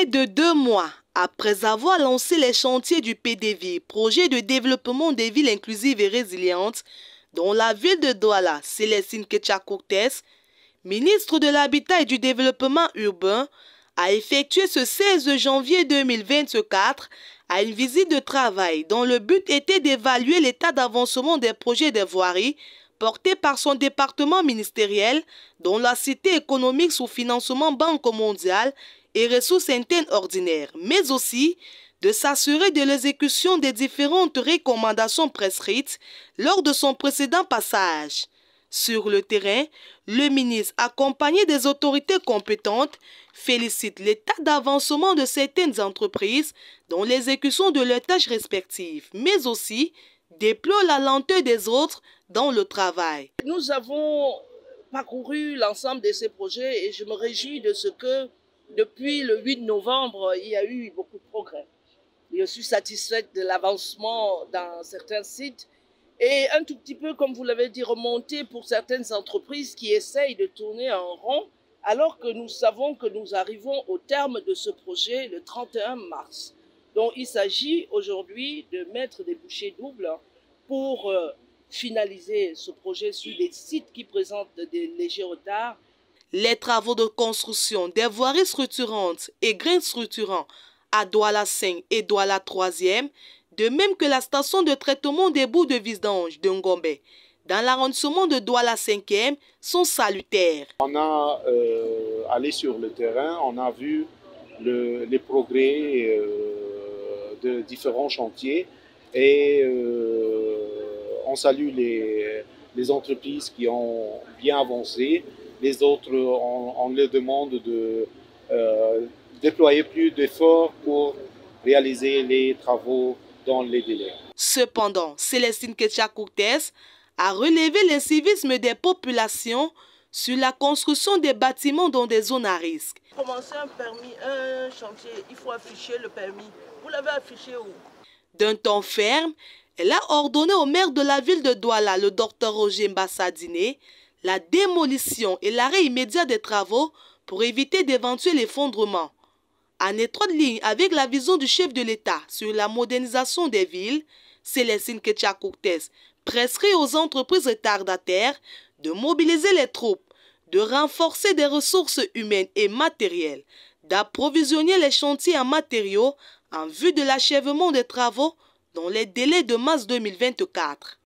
Près de 2 mois après avoir lancé les chantiers du PDV, projet de développement des villes inclusives et résilientes, dont la ville de Douala, Célestine Ketcha-Courtès, ministre de l'Habitat et du Développement urbain, a effectué ce 16 janvier 2024 à une visite de travail dont le but était d'évaluer l'état d'avancement des projets de voirie portés par son département ministériel, dont la Cité économique sous financement Banque mondiale et ressources internes ordinaires, mais aussi de s'assurer de l'exécution des différentes recommandations prescrites lors de son précédent passage. Sur le terrain, le ministre, accompagné des autorités compétentes, félicite l'état d'avancement de certaines entreprises dans l'exécution de leurs tâches respectives, mais aussi déplore la lenteur des autres dans le travail. Nous avons parcouru l'ensemble de ces projets et je me réjouis de ce que depuis le 8 novembre, il y a eu beaucoup de progrès. Je suis satisfaite de l'avancement dans certains sites et un tout petit peu, comme vous l'avez dit, remonter pour certaines entreprises qui essayent de tourner en rond alors que nous savons que nous arrivons au terme de ce projet le 31 mars. Donc il s'agit aujourd'hui de mettre des bouchées doubles pour finaliser ce projet sur des sites qui présentent des légers retards. Les travaux de construction des voiries structurantes et grains structurants à Douala 5 et Douala 3e, de même que la station de traitement des boues de vidange de Ngombe, dans l'arrondissement de Douala 5e, sont salutaires. On a allé sur le terrain, on a vu les progrès de différents chantiers et on salue les entreprises qui ont bien avancé. Les autres, on leur demande de déployer plus d'efforts pour réaliser les travaux dans les délais. Cependant, Célestine Ketcha-Courtès a relevé l'incivisme des populations sur la construction des bâtiments dans des zones à risque. Pour commencer un chantier, il faut afficher le permis. Vous l'avez affiché où? D'un ton ferme, elle a ordonné au maire de la ville de Douala, le Dr Roger Mbassa-Diné, la démolition et l'arrêt immédiat des travaux pour éviter d'éventuels effondrements. En étroite ligne avec la vision du chef de l'État sur la modernisation des villes, Célestine Ketcha-Courtès prescrit aux entreprises retardataires de mobiliser les troupes, de renforcer des ressources humaines et matérielles, d'approvisionner les chantiers en matériaux en vue de l'achèvement des travaux dans les délais de mars 2024.